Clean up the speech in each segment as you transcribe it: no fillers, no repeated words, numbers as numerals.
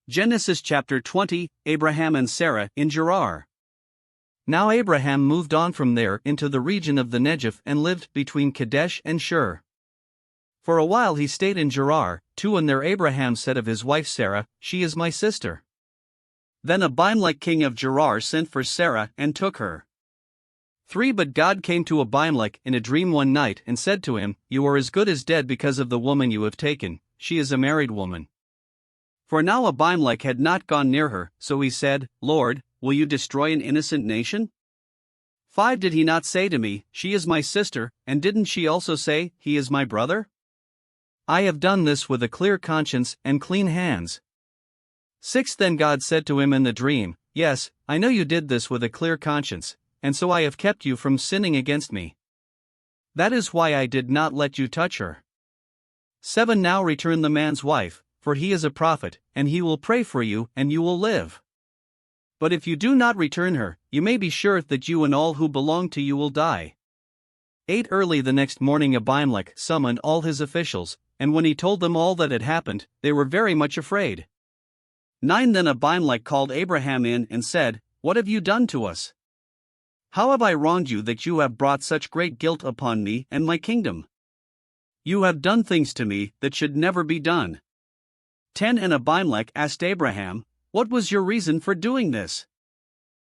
Genesis chapter 20, Abraham and Sarah in Gerar. Now Abraham moved on from there into the region of the Negev and lived between Kadesh and Shur. For a while he stayed in Gerar. 2 And there Abraham said of his wife Sarah, "She is my sister." Then Abimelech king of Gerar sent for Sarah and took her. 3 But God came to Abimelech in a dream one night and said to him, "You are as good as dead because of the woman you have taken. She is a married woman." For now Abimelech had not gone near her, so he said, "Lord, will you destroy an innocent nation?" 5 Did he not say to me, "She is my sister," and didn't she also say, "He is my brother"? I have done this with a clear conscience and clean hands. 6 Then God said to him in the dream, "Yes, I know you did this with a clear conscience, and so I have kept you from sinning against me. That is why I did not let you touch her." 7 Now return the man's wife, for he is a prophet, and he will pray for you and you will live. But if you do not return her, you may be sure that you and all who belong to you will die. 8 Early the next morning Abimelech summoned all his officials, and when he told them all that had happened, they were very much afraid. 9 Then Abimelech called Abraham in and said, "What have you done to us? How have I wronged you that you have brought such great guilt upon me and my kingdom? You have done things to me that should never be done." 10 And Abimelech asked Abraham, "What was your reason for doing this?"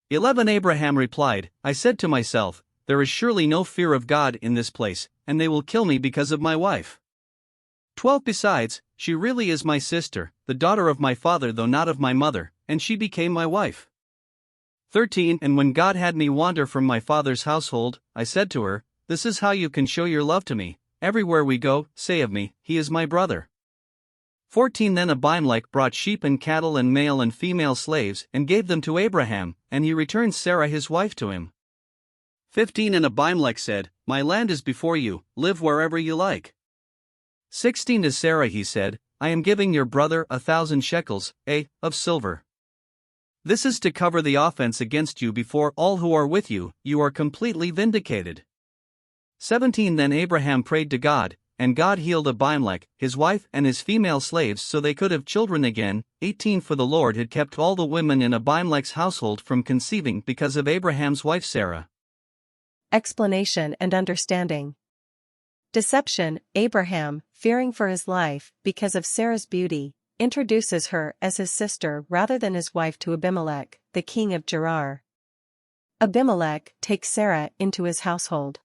11 Abraham replied, "I said to myself, there is surely no fear of God in this place, and they will kill me because of my wife. 12 Besides, she really is my sister, the daughter of my father though not of my mother, and she became my wife. 13 And when God had me wander from my father's household, I said to her, this is how you can show your love to me. Everywhere we go, say of me, he is my brother. 14 Then Abimelech brought sheep and cattle and male and female slaves and gave them to Abraham, and he returned Sarah his wife to him. 15 And Abimelech said, "My land is before you, live wherever you like." 16 To Sarah he said, "I am giving your brother 1,000 shekels, of silver. This is to cover the offense against you before all who are with you, you are completely vindicated." 17 Then Abraham prayed to God, and God healed Abimelech, his wife and his female slaves so they could have children again. 18 For the Lord had kept all the women in Abimelech's household from conceiving because of Abraham's wife Sarah. Explanation and understanding. Deception. Abraham, fearing for his life because of Sarah's beauty, introduces her as his sister rather than his wife to Abimelech, the king of Gerar. Abimelech takes Sarah into his household.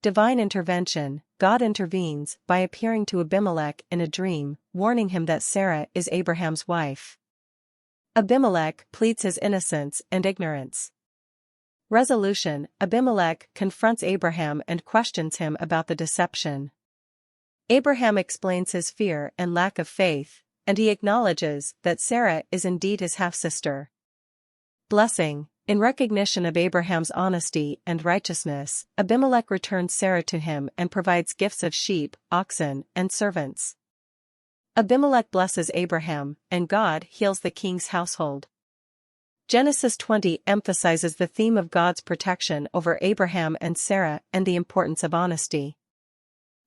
Divine intervention. God intervenes by appearing to Abimelech in a dream, warning him that Sarah is Abraham's wife. Abimelech pleads his innocence and ignorance. Resolution. Abimelech confronts Abraham and questions him about the deception. Abraham explains his fear and lack of faith, and he acknowledges that Sarah is indeed his half-sister. Blessing. In recognition of Abraham's honesty and righteousness, Abimelech returns Sarah to him and provides gifts of sheep, oxen, and servants. Abimelech blesses Abraham, and God heals the king's household. Genesis 20 emphasizes the theme of God's protection over Abraham and Sarah and the importance of honesty.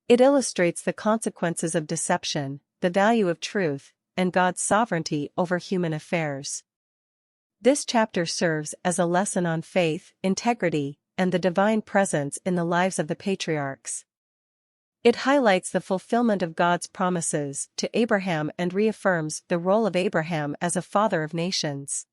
It illustrates the consequences of deception, the value of truth, and God's sovereignty over human affairs. This chapter serves as a lesson on faith, integrity, and the divine presence in the lives of the patriarchs. It highlights the fulfillment of God's promises to Abraham and reaffirms the role of Abraham as a father of nations.